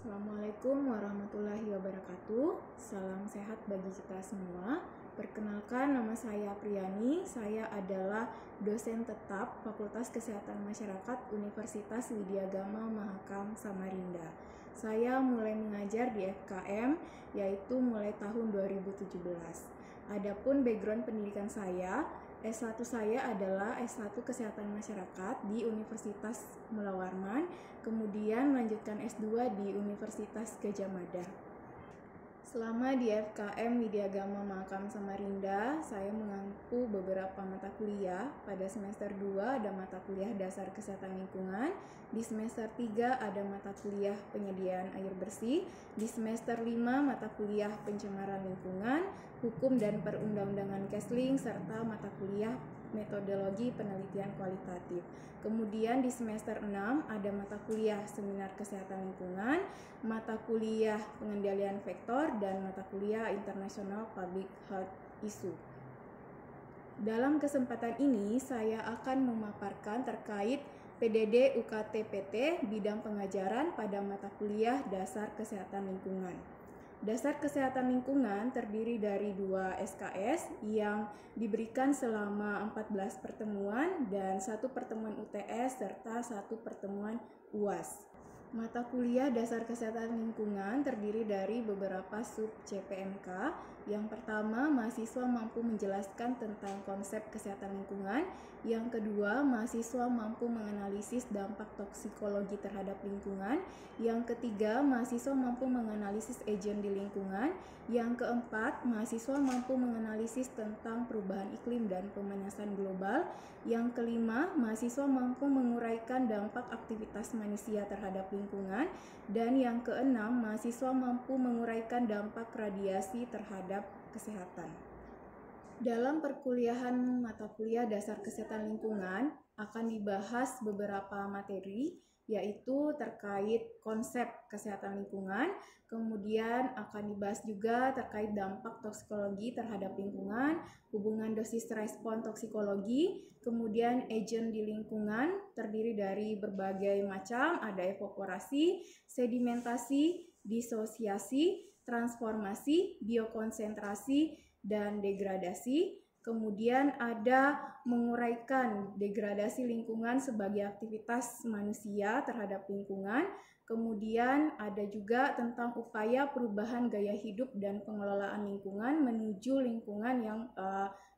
Assalamualaikum warahmatullahi wabarakatuh. Salam sehat bagi kita semua. Perkenalkan, nama saya Priyani. Saya adalah dosen tetap Fakultas Kesehatan Masyarakat Universitas Widya Gama Mahakam Samarinda. Saya mulai mengajar di FKM yaitu mulai tahun 2017. Adapun background pendidikan saya, S1 saya adalah S1 Kesehatan Masyarakat di Universitas Mula Warman, kemudian melanjutkan S2 di Universitas Gadjah Mada. Selama di FKM Widya Gama Mahakam Samarinda, saya mengampu beberapa mata kuliah. Pada semester 2 ada mata kuliah dasar kesehatan lingkungan, di semester 3 ada mata kuliah penyediaan air bersih, di semester 5 mata kuliah pencemaran lingkungan, hukum dan perundang-undangan Kesling, serta mata kuliah metodologi penelitian kualitatif. Kemudian di semester 6 ada mata kuliah seminar kesehatan lingkungan, mata kuliah pengendalian vektor, dan mata kuliah internasional public health issue. Dalam kesempatan ini saya akan memaparkan terkait PDD UKT-PT bidang pengajaran pada mata kuliah dasar kesehatan lingkungan. Dasar kesehatan lingkungan terdiri dari 2 SKS yang diberikan selama 14 pertemuan dan 1 pertemuan UTS serta 1 pertemuan UAS. Mata kuliah dasar kesehatan lingkungan terdiri dari beberapa sub CPMK. Yang pertama, mahasiswa mampu menjelaskan tentang konsep kesehatan lingkungan. Yang kedua, mahasiswa mampu menganalisis dampak toksikologi terhadap lingkungan. Yang ketiga, mahasiswa mampu menganalisis agen di lingkungan. Yang keempat, mahasiswa mampu menganalisis tentang perubahan iklim dan pemanasan global. Yang kelima, mahasiswa mampu menguraikan dampak aktivitas manusia terhadap lingkungan. Dan yang keenam, mahasiswa mampu menguraikan dampak radiasi terhadap kesehatan. Dalam perkuliahan mata kuliah dasar kesehatan lingkungan akan dibahas beberapa materi, yaitu terkait konsep kesehatan lingkungan, kemudian akan dibahas juga terkait dampak toksikologi terhadap lingkungan, hubungan dosis respon toksikologi, kemudian agen di lingkungan terdiri dari berbagai macam, ada evaporasi, sedimentasi, disosiasi, transformasi, biokonsentrasi, dan degradasi. Kemudian ada menguraikan degradasi lingkungan sebagai aktivitas manusia terhadap lingkungan. Kemudian ada juga tentang upaya perubahan gaya hidup dan pengelolaan lingkungan menuju lingkungan yang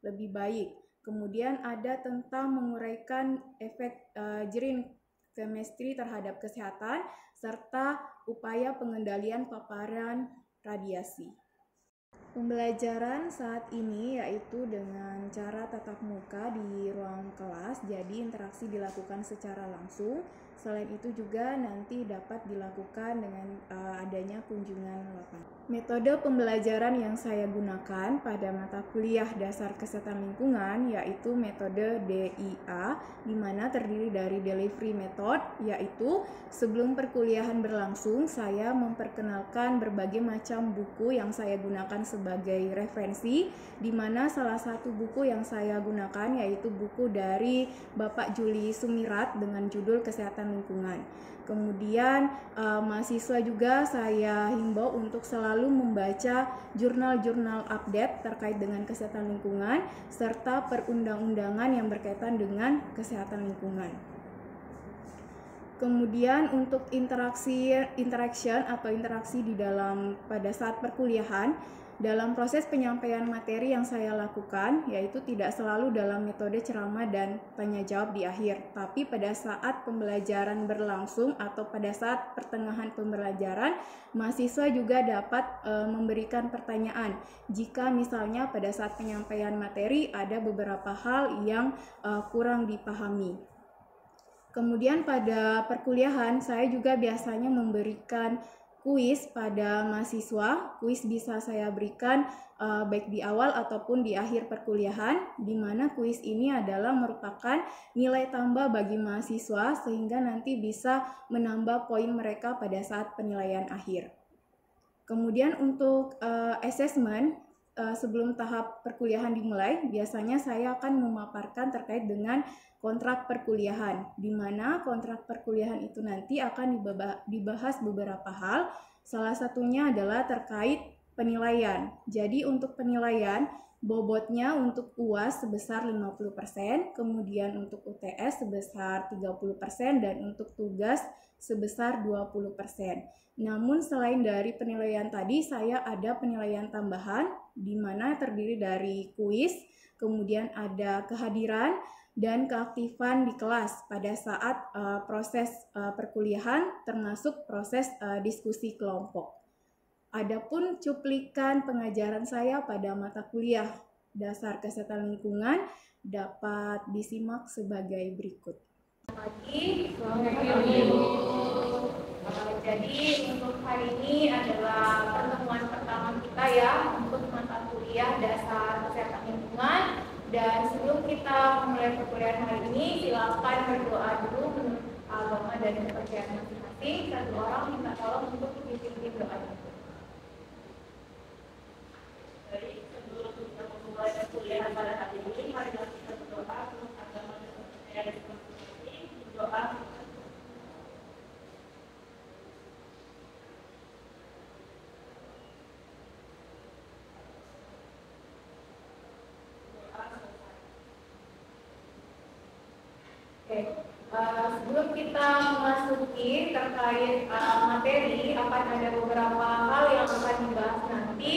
lebih baik. Kemudian ada tentang menguraikan efek green chemistry terhadap kesehatan serta upaya pengendalian paparan radiasi. Pembelajaran saat ini yaitu dengan cara tatap muka di ruang kelas, jadi interaksi dilakukan secara langsung. Selain itu juga nanti dapat dilakukan dengan adanya kunjungan lapangan. Metode pembelajaran yang saya gunakan pada mata kuliah dasar kesehatan lingkungan yaitu metode DIA, di mana terdiri dari delivery method, yaitu sebelum perkuliahan berlangsung saya memperkenalkan berbagai macam buku yang saya gunakan sebagai referensi, di mana salah satu buku yang saya gunakan yaitu buku dari Bapak Juli Sumirat dengan judul Kesehatan Lingkungan. Kemudian mahasiswa juga saya himbau untuk selalu membaca jurnal-jurnal update terkait dengan kesehatan lingkungan serta perundang-undangan yang berkaitan dengan kesehatan lingkungan. Kemudian untuk interaction atau interaksi di dalam pada saat perkuliahan, dalam proses penyampaian materi yang saya lakukan, yaitu tidak selalu dalam metode ceramah dan tanya jawab di akhir, tapi pada saat pembelajaran berlangsung atau pada saat pertengahan pembelajaran, mahasiswa juga dapat memberikan pertanyaan jika misalnya pada saat penyampaian materi ada beberapa hal yang kurang dipahami. Kemudian pada perkuliahan saya juga biasanya memberikan kuis pada mahasiswa. Kuis bisa saya berikan baik di awal ataupun di akhir perkuliahan, di mana kuis ini adalah merupakan nilai tambah bagi mahasiswa sehingga nanti bisa menambah poin mereka pada saat penilaian akhir. Kemudian untuk assessment, sebelum tahap perkuliahan dimulai, biasanya saya akan memaparkan terkait dengan kontrak perkuliahan, di mana kontrak perkuliahan itu nanti akan dibahas beberapa hal. Salah satunya adalah terkait penilaian. Jadi untuk penilaian, bobotnya untuk UAS sebesar 50%, kemudian untuk UTS sebesar 30%, dan untuk tugas sebesar 20%. Namun selain dari penilaian tadi, saya ada penilaian tambahan di mana terdiri dari kuis, kemudian ada kehadiran dan keaktifan di kelas pada saat proses perkuliahan, termasuk proses diskusi kelompok. Adapun cuplikan pengajaran saya pada mata kuliah Dasar Kesehatan Lingkungan dapat disimak sebagai berikut. Jadi untuk hari ini adalah pertemuan pertama kita ya untuk mata kuliah Dasar Kesehatan Lingkungan. Dan sebelum kita memulai perkuliahan hari ini, silakan berdoa dulu menurut agama dan kepercayaan masing-masing. Satu orang minta tolong untuk dipimpin doanya. Jadi sebelum kita memulai perkuliahan pada hari ini, mari kita berdoa menurut agama dan kepercayaan masing-masing. Berdoa. Sebelum kita memasuki terkait materi, akan ada beberapa hal yang akan dibahas nanti.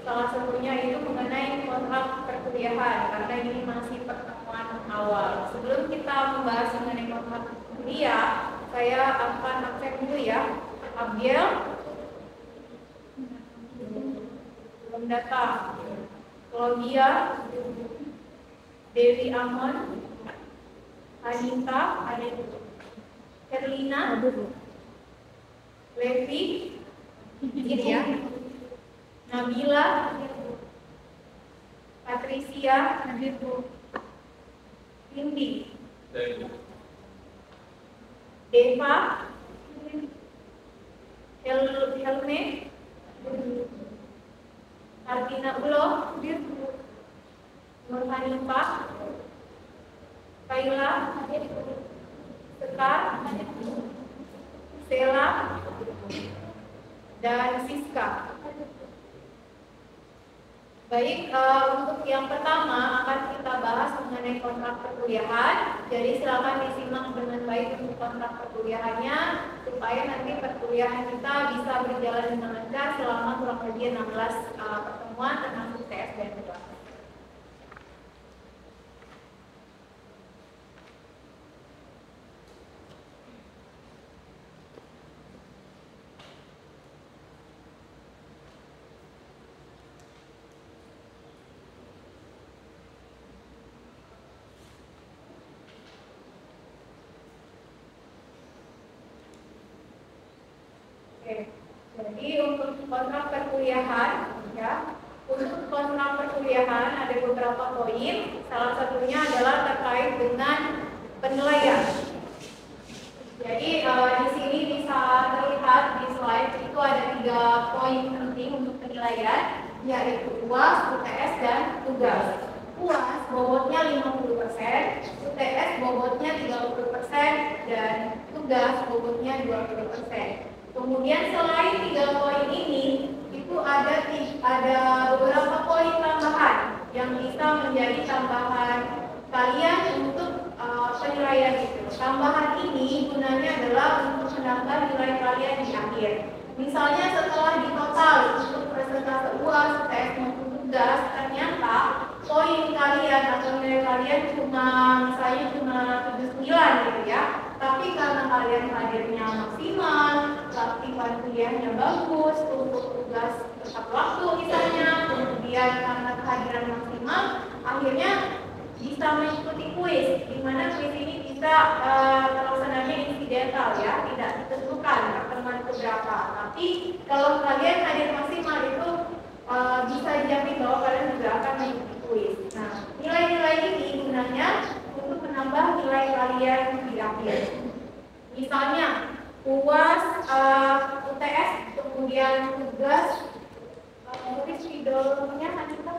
Salah satunya itu mengenai kontrak perkuliahan, karena ini masih pertemuan awal. Sebelum kita membahas mengenai kontrak kuliah, saya akan absen dulu ya. Abiel belum datang. Claudia, Dewi Amon, Anita, Herlina, Levi, gitu ya. Nabila, Patricia, Cindy, Deva, Helme, Artina Ulo, Nur Hanifah, Kaila, Sekar, Sela, dan Siska. Baik, untuk yang pertama akan kita bahas mengenai kontrak perkuliahan. Jadi silakan disimak dengan baik untuk kontrak perkuliahannya supaya nanti perkuliahan kita bisa berjalan dengan lancar selama kurang lebih 16 pertemuan termasuk TS dan UAS. Jadi untuk kontrak perkuliahan, ya, untuk kontrak perkuliahan ada beberapa poin. Salah satunya adalah terkait dengan penilaian. Jadi di sini bisa terlihat di slide itu ada 3 poin penting untuk penilaian, yaitu UAS, UTS, dan tugas. UAS bobotnya 50%, UTS bobotnya 30%, dan tugas bobotnya 20%. Kemudian selain 3 poin ini, itu ada beberapa poin tambahan yang bisa menjadi tambahan kalian untuk penilaian itu. Tambahan ini gunanya adalah untuk menambah nilai kalian di akhir. Misalnya setelah ditotal untuk persentase UAS, UTS maupun tugas, ternyata poin kalian atau nilai kalian misalnya cuma 79 gitu ya. Tapi karena kalian hadirnya maksimal, keaktifan kuliahnya bagus, untuk tugas tepat waktu misalnya, kemudian karena kehadiran maksimal, akhirnya bisa mengikuti kuis, di mana kuis ini bisa terlaksananya insidental ya, tidak ditentukan pertemuan keberapa. Tapi kalau kalian hadir maksimal itu bisa dijamin bahwa kalian juga akan mengikuti kuis. Nah, nilai-nilai ini gunanya untuk menambah nilai kalian di akhir. Misalnya UAS, UTS, kemudian tugas, tulis videonya Hanifah.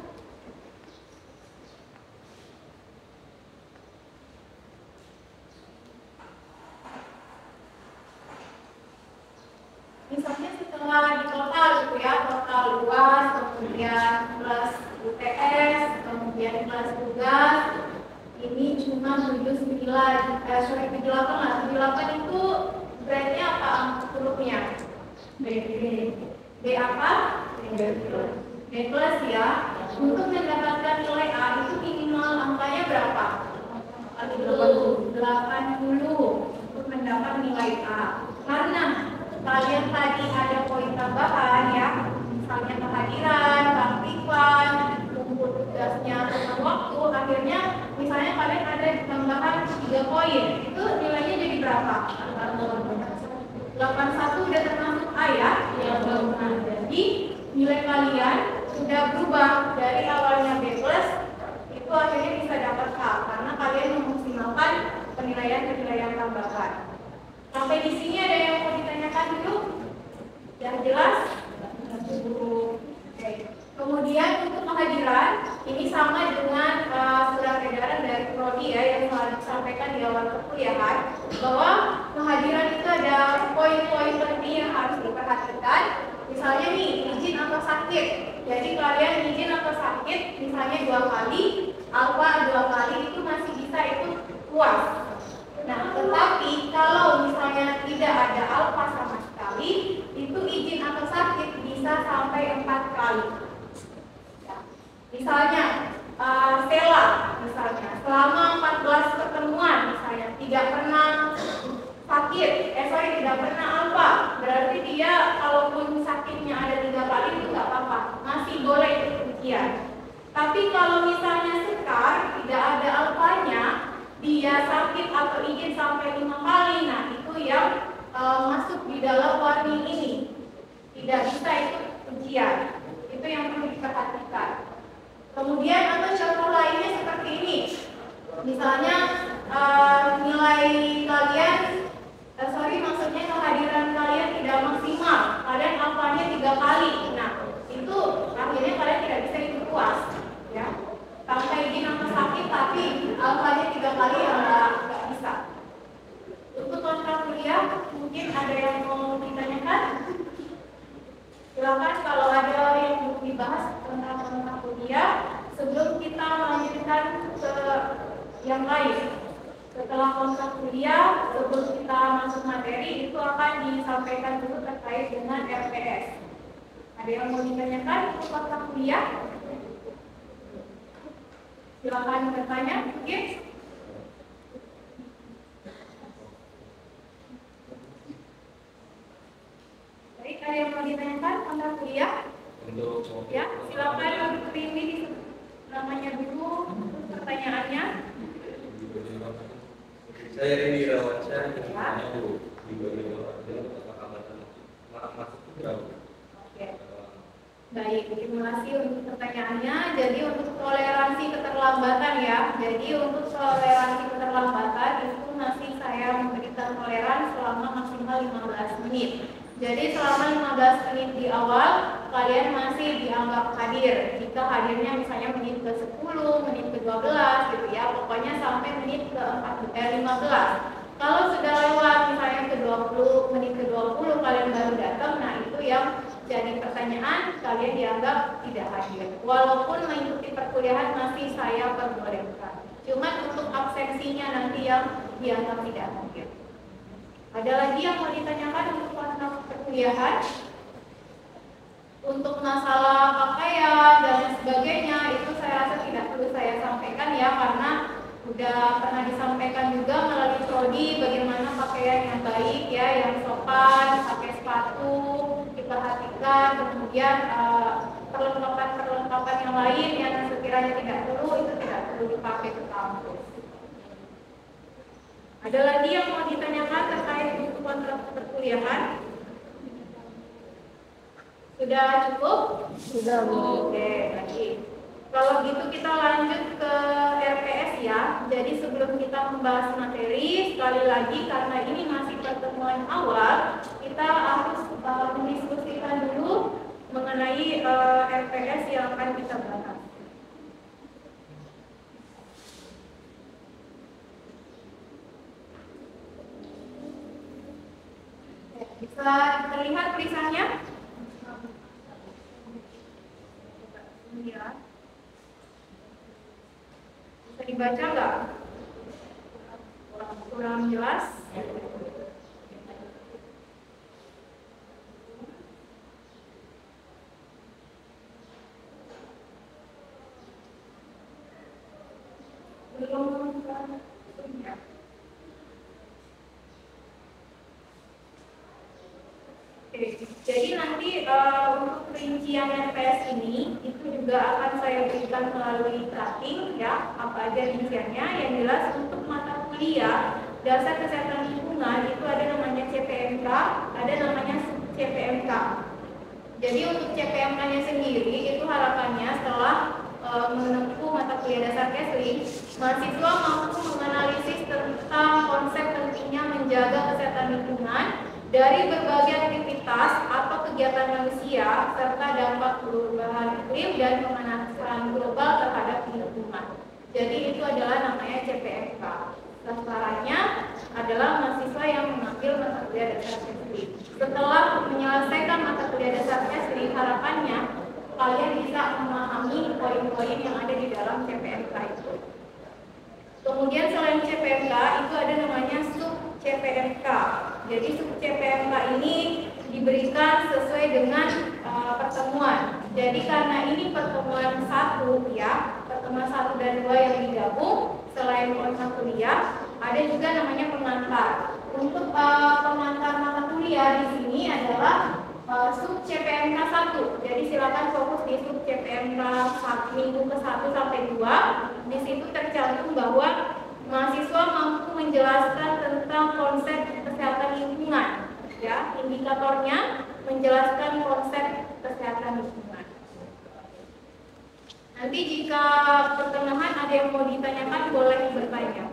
berapa di total gitu ya, total UAS, kemudian kelas UTS, kemudian kelas tugas. Ini cuma 79, 78 lah. 78 itu grade-nya apa hurufnya? B. B apa? B plus ya. Untuk mendapatkan nilai A itu minimal angkanya berapa? 80 untuk mendapat nilai A. Karena kalian tadi ada poin tambahan ya, misalnya kehadiran, keaktifan, kumpul tugasnya tentang waktu, akhirnya misalnya kalian ada tambahan 3 poin, itu nilainya jadi berapa? 81 udah termasuk A ya? Jadi nilai kalian sudah berubah dari awalnya B plus, itu akhirnya bisa dapat A karena kalian memaksimalkan penilaian tambahan. Sampai di sini ada yang mau ditanyakan dulu? Yang jelas? Oke. Kemudian untuk kehadiran, ini sama dengan surat edaran dari Prodi ya yang selalu disampaikan di awal perkuliahan, bahwa kehadiran itu ada poin-poin penting yang harus diperhatikan. Misalnya nih, izin atau sakit. Jadi kalian izin atau sakit, misalnya 2 kali, alfa 2 kali itu masih bisa ikut UAS. Nah, tetapi kalau misalnya tidak ada alfa sama sekali, itu izin atau sakit bisa sampai 4 kali. Ya. Misalnya, Stella, misalnya, selama 14 pertemuan, misalnya, tidak pernah sakit, tidak pernah alfa, berarti dia kalaupun sakitnya ada 3 kali itu nggak apa-apa, masih boleh ikut ujian. Tapi kalau misalnya Sekar tidak ada alfanya, dia sakit atau izin sampai 5 kali, nah itu yang masuk di dalam warning ini, tidak bisa ikut ujian. Itu yang perlu diperhatikan. Kemudian atau contoh lainnya seperti ini, misalnya nilai kalian, maksudnya kehadiran kalian tidak maksimal, kalian alfanya 3 kali, nah itu akhirnya kalian tidak bisa ikut UAS, ya. Sampai izin atau sakit tapi alfanya 3 kali ya nggak bisa. Untuk kontrak kuliah mungkin ada yang mau ditanyakan? Silakan kalau ada yang mau dibahas tentang kontrak kuliah sebelum kita melanjutkan ke yang lain. Setelah kontrak kuliah, sebelum kita masuk materi itu akan disampaikan dulu terkait dengan RPS. Ada yang mau ditanyakan untuk kontrak kuliah? Silakan bertanya, mungkin. Baik, ada yang mau ditanyakan kontrak kuliah? Ya, silakan ini namanya dulu, pertanyaannya. Saya Rini Rawansyah, Oke. Baik, terima kasih untuk pertanyaannya. Jadi untuk toleransi keterlambatan ya. Jadi untuk toleransi keterlambatan itu masih saya memberikan toleran selama maksimal 15 menit. Jadi selama 15 menit di awal kalian masih dianggap hadir. Jika hadirnya misalnya menit ke 10, menit ke 12 gitu ya. Pokoknya sampai menit ke 15. Kalau sudah lewat misalnya ke 20, menit ke 20 kalian baru datang, nah itu yang jadi pertanyaan, kalian dianggap tidak hadir. Walaupun mengikuti perkuliahan masih saya perbolehkan. Cuma untuk absensinya nanti yang dianggap tidak hadir. Ada lagi yang mau ditanyakan untuk kontrak perkuliahan? Untuk masalah pakaian dan sebagainya itu saya rasa tidak perlu saya sampaikan ya, karena sudah pernah disampaikan juga melalui prodi bagaimana pakaian yang baik ya, yang sopan, pakai sepatu, diperhatikan, kemudian perlengkapan yang lain yang sekiranya tidak perlu itu tidak perlu dipakai ke kampus. Ada lagi yang mau ditanyakan terkait buku kontrak perkuliahan? Sudah cukup? Sudah, Bu. Oke, baik. Kalau gitu kita lanjut ke RPS ya. Jadi sebelum kita membahas materi, sekali lagi karena ini masih pertemuan awal, kita harus mendiskusikan dulu mengenai RPS yang akan kita bahas. Bisa terlihat tulisannya? dibaca nggak? Kurang jelas? Belum. Jadi nanti untuk perincian NPS ini itu juga akan saya berikan melalui tracking ya, apa aja rinciannya. Yang jelas untuk mata kuliah dasar kesehatan lingkungan itu ada namanya CPMK, ada namanya CPMK. Jadi untuk CPMK-nya sendiri itu harapannya setelah menempuh mata kuliah dasar Kesling, mahasiswa mampu menganalisis tentang konsep pentingnya menjaga kesehatan lingkungan dari berbagai aktivitas atau kegiatan manusia serta dampak perubahan iklim dan pemanasan global terhadap lingkungan. Jadi itu adalah namanya CPMK. Sasarannya adalah mahasiswa yang mengambil mata kuliah dasar Kesling. Setelah menyelesaikan mata kuliah dasar Kesling, harapannya kalian bisa memahami poin-poin yang ada di dalam CPMK itu. Kemudian selain CPMK itu ada namanya sub CPMK. Jadi sub CPMK ini diberikan sesuai dengan pertemuan. Jadi karena ini pertemuan satu ya, pertemuan 1 dan 2 yang digabung, selain mata kuliah, ada juga namanya pengantar. Untuk pengantar mata kuliah di sini adalah sub CPMK 1. Jadi silakan fokus di sub CPMK minggu ke-1 sampai 2. Di situ tercantum bahwa mahasiswa mampu menjelaskan tentang konsep kesehatan lingkungan. Ya, indikatornya menjelaskan konsep kesehatan lingkungan. Nanti jika pertengahan ada yang mau ditanyakan boleh bertanya.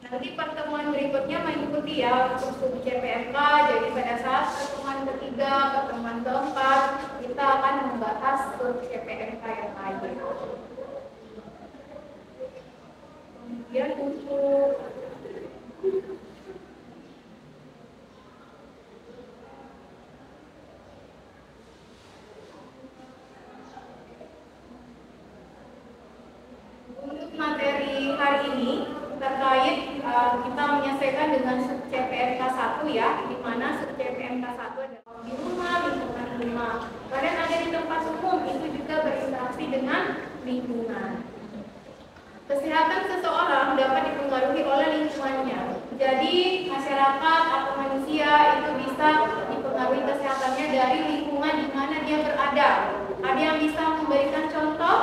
Nanti pertemuan berikutnya mengikuti ya untuk sub CPMK. Jadi pada saat pertemuan ketiga, pertemuan keempat, kita akan membahas sub CPMK yang lain. Kemudian untuk materi hari ini terkait kita menyelesaikan dengan sub CPMK 1 ya, di mana sub CPMK 1 adalah di rumah, lingkungan rumah. Kalian ada di tempat umum, itu juga berinteraksi dengan lingkungan. Kesehatan seseorang dapat dipengaruhi oleh lingkungannya. Jadi masyarakat atau manusia itu bisa dipengaruhi kesehatannya dari lingkungan di mana dia berada. Ada yang bisa memberikan contoh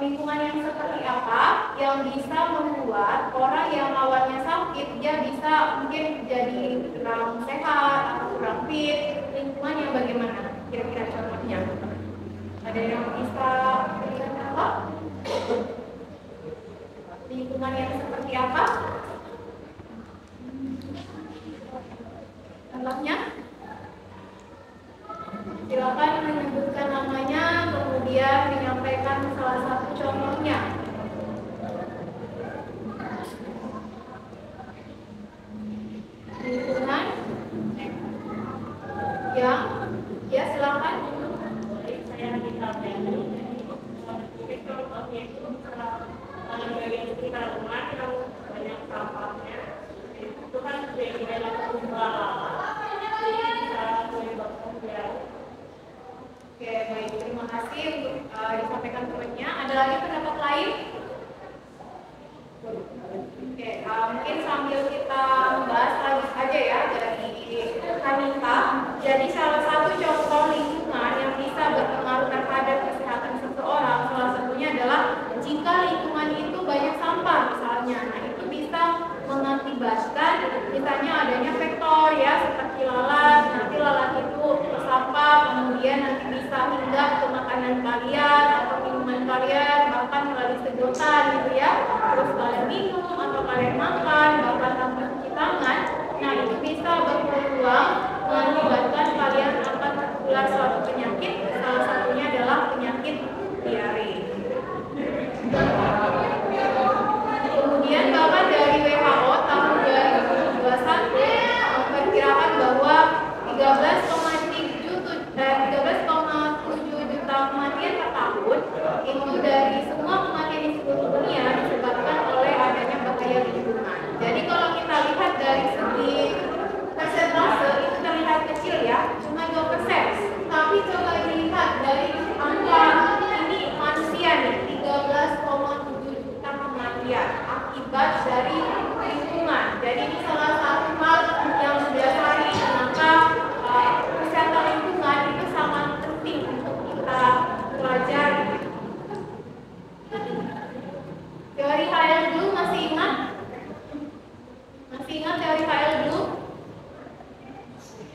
lingkungan yang seperti apa yang bisa membuat orang yang awalnya sakit dia bisa mungkin jadi kurang sehat atau kurang fit. Lingkungan yang bagaimana kira-kira contohnya? Ada yang bisa berikan contoh? Lingkungan yang seperti apa? Contohnya? Silakan menyebutkan namanya, kemudian menyampaikan salah satu contohnya. Lingkungan yang, ya silakan. Saya kita contohnya itu bagian sekitar rumah yang banyak sampahnya itu kan jadi dalam rumah jadi bisa menyebabkan jauh. Oke, baik. Terima kasih untuk disampaikan poinnya. Ada lagi pendapat lain? Oke, mungkin sambil kita membahas lagi saja ya dari Kanita. Jadi salah satu contoh lingkungan yang bisa berpengaruh terhadap kesehatan seseorang, salah satunya adalah jika lingkungan itu banyak sampah misalnya. Nah, itu bisa mengakibatkan misalnya adanya vektor ya seperti lalat. Nanti lalat itu tersampah, kemudian nanti bisa hinggap ke makanan kalian atau minuman kalian, bahkan melalui sedotan gitu ya. Terus kalian minum atau kalian makan, bahkan tanpa cuci tangan. Nah, itu bisa berpeluang mengakibatkan kalian akan tertular suatu penyakit. Salah satunya adalah penyakit diare.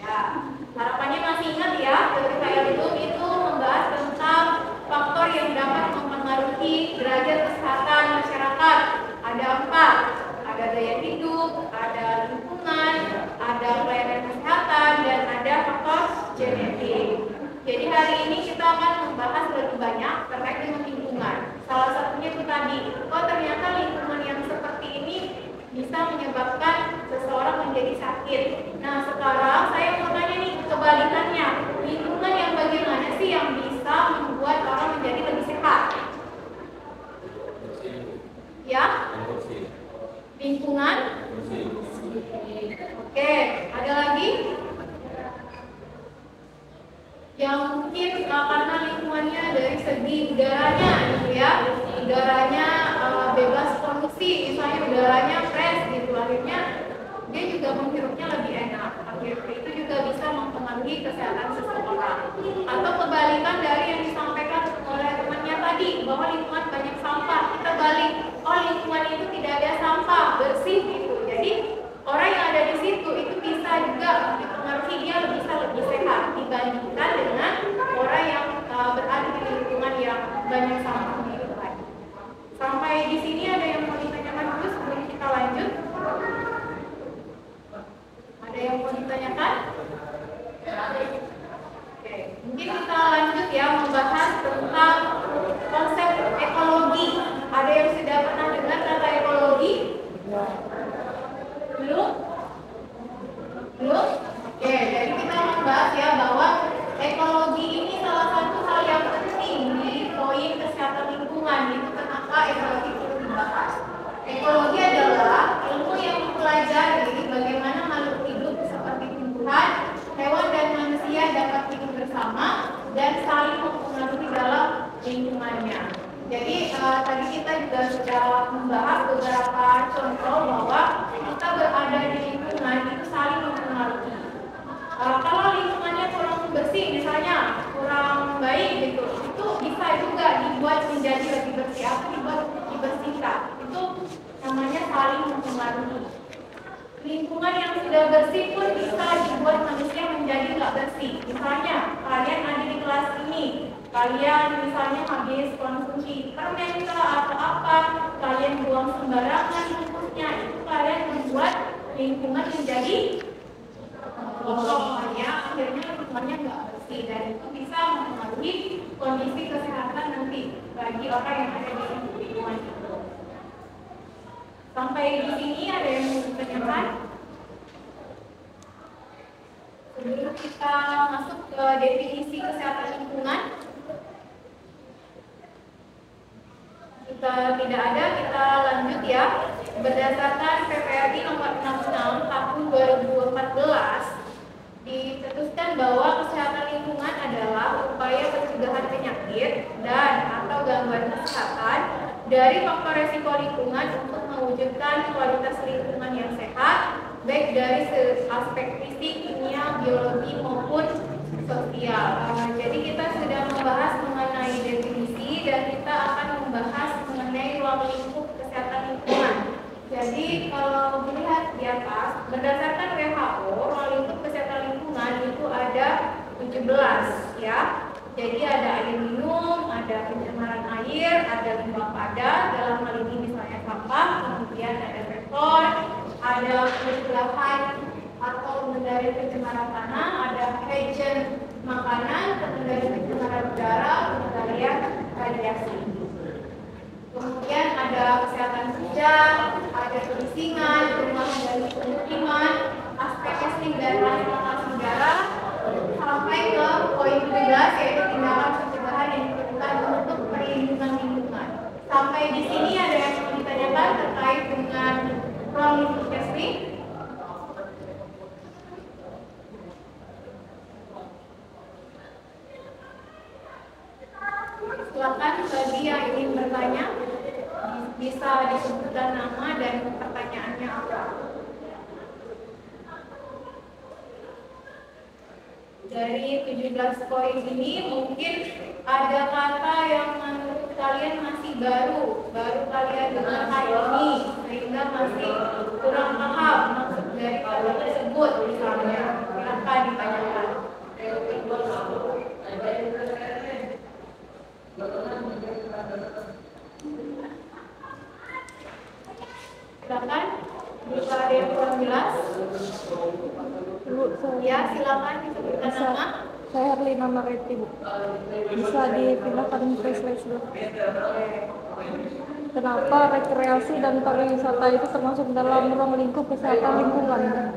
Ya, harapannya masih ingat ya, teori Heilbrook itu membahas tentang faktor yang dapat mempengaruhi derajat kesehatan masyarakat. Ada 4, ada gaya hidup, ada lingkungan, ada pelayanan kesehatan, dan ada faktor genetik. Jadi hari ini kita akan membahas lebih banyak terkait dengan lingkungan. Salah satunya itu tadi, ternyata lingkungan yang seperti ini bisa menyebabkan seseorang menjadi sakit. Nah, sekarang saya mau tanya nih kebalikannya. Lingkungan yang bagaimana sih yang bisa membuat orang menjadi lebih sehat? Ya? Lingkungan? Oke, ada lagi? Yang mungkin karena lingkungannya dari segi udaranya gitu ya, udaranya bebas polusi, misalnya udaranya fresh gitu, akhirnya dia juga menghirupnya lebih enak. Akhirnya itu juga bisa mempengaruhi kesehatan seseorang. Atau kebalikan dari yang disampaikan oleh temannya tadi, bahwa lingkungan banyak sampah, kita balik, lingkungan itu tidak ada sampah, bersih gitu. Jadi orang yang ada di situ itu bisa juga dipengaruhi, dia bisa lebih sehat dibandingkan dengan orang yang berada di lingkungan yang banyak sampah itu tadi. Sampai di sini ada yang mau ditanyakan dulu sebelum kita lanjut? Ada yang mau ditanyakan? Oke, mungkin kita lanjut ya membahas tentang konsep ekologi. Ada yang sudah pernah dengar kata ekologi? Belum? Belum? Oke, jadi kita membahas ya bahwa ekologi ini salah satu hal yang penting di poin kesehatan lingkungan. Itu kenapa ekologi perlu dibahas. Ekologi adalah ilmu yang mempelajari bagaimana makhluk hidup seperti tumbuhan, hewan dan manusia dapat hidup bersama dan saling mempengaruhi dalam lingkungannya. Jadi tadi kita juga sudah membahas beberapa contoh bahwa kita berada di lingkungan itu saling mempengaruhi. Kalau lingkungannya kurang bersih, misalnya kurang baik gitu, itu bisa juga dibuat menjadi lebih bersih atau dibuat dibersihkan. Itu namanya saling mempengaruhi. Lingkungan yang sudah bersih pun bisa dibuat manusia menjadi nggak bersih. Misalnya kalian ada di kelas ini, kalian misalnya habis konsumsi permen atau apa, kalian buang sembarangan bungkusnya, itu kalian membuat lingkungan menjadi kotor ya, akhirnya lingkungannya nggak bersih dan itu bisa mempengaruhi kondisi kesehatan nanti bagi orang yang ada di lingkungan itu. Sampai di sini ada yang mau ditanyakan? Sebelum kita masuk ke definisi kesehatan lingkungan, jika tidak ada, kita lanjut ya. Berdasarkan PPRI nomor 66 tahun 2014, dicetuskan bahwa kesehatan lingkungan adalah upaya pencegahan penyakit dan atau gangguan kesehatan dari faktor resiko lingkungan untuk mewujudkan kualitas lingkungan yang sehat, baik dari aspek fisik, kimia, biologi maupun sosial. Jadi kita sudah membahas mengenai definisi dan kita akan membahas mengenai ruang lingkup kesehatan lingkungan. Jadi kalau melihat di atas, berdasarkan WHO, ruang lingkup kesehatan lingkungan itu ada 17 ya. Jadi ada air minum, ada pencemaran air, ada limbah padat, dalam hal ini misalnya sampah, kemudian ada vektor, ada perubahan atau mengendari pencemaran tanah, ada agent makanan, pengendali pencemaran udara, pengendalian radiasi. Kemudian ada kesehatan kerja, ada kemisingan, perumahan dari pemukiman, aspek testing dan transportasi udara, sampai ke poin 17 yaitu tindakan pencegahan yang diperlukan untuk perlindungan lingkungan. Sampai di sini ada yang mau ditanyakan terkait dengan ruang lingkup testing. Silakan bagi yang ingin bertanya, bisa disebutkan nama dan pertanyaannya apa. Dari 17 poin ini mungkin ada kata yang menurut kalian masih baru kalian dengar hari ini sehingga masih kurang paham maksud dari kata tersebut, misalnya silakan Ya, silakan disebutkan nama. Saya Herlina Mareti, Bu. Bisa dipindahkan ke slide dulu. Kenapa rekreasi dan pariwisata itu termasuk dalam ruang lingkup kesehatan lingkungan?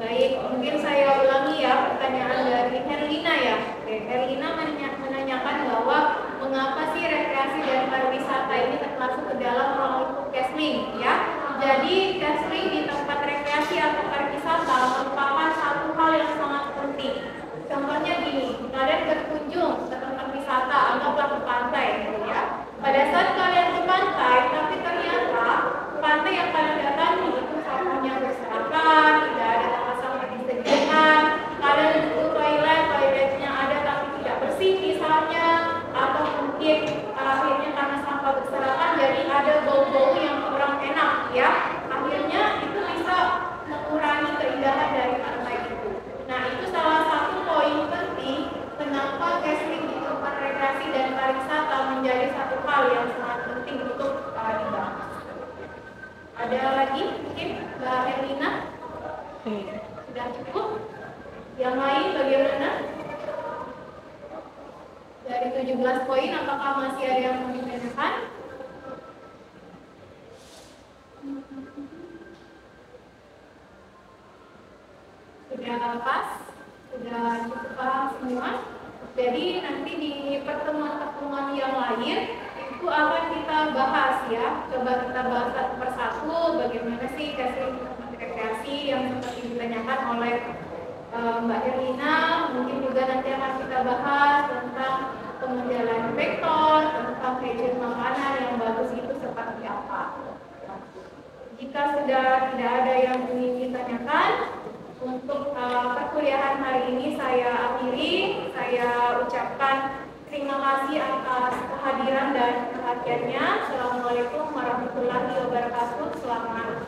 Baik, mungkin saya ulangi ya pertanyaan dari Herlina ya. Herlina menanyakan bahwa mengapa sih rekreasi dan pariwisata ini termasuk ke dalam ruang lingkup Kesling ya. Jadi Kesling di tempat rekreasi atau pariwisata merupakan satu hal yang sangat penting. Contohnya gini, kalian berkunjung ke tempat wisata, anggaplah ke pantai gitu ya. Pada saat kalian ke pantai, tapi ternyata pantai yang kalian datangi itu sampahnya berserakan, tidak ada tempat sampah disediakan, kalian butuh toiletnya ada tapi tidak bersih misalnya, atau mungkin akhirnya karena sampah berserakan jadi ada bau-bau yang kurang enak ya. Akhirnya itu bisa mengurangi keindahan dari pantai itu. Nah, itu salah satu poin penting kenapa Kesling di tempat rekreasi dan pariwisata menjadi satu hal yang sangat penting untuk dibahas. Ada lagi mungkin Mbak Herlina? Sudah cukup? Yang lain bagaimana? Dari 17 poin apakah masih ada yang mau ditanyakan? Sudah pas? Sudah cukup paham semua? Jadi nanti di pertemuan-pertemuan yang lain itu akan kita bahas ya. Coba kita bahas satu persatu bagaimana sih Kesling rekreasi yang seperti ditanyakan oleh Mbak Herlina. Mungkin juga nanti akan kita bahas tentang pengendalian vektor, tentang hygiene makanan yang bagus itu seperti apa. Jika sudah tidak ada yang ingin ditanyakan, untuk perkuliahan hari ini saya akhiri. Saya ucapkan terima kasih atas kehadiran dan perhatiannya. Assalamualaikum warahmatullahi wabarakatuh. Selamat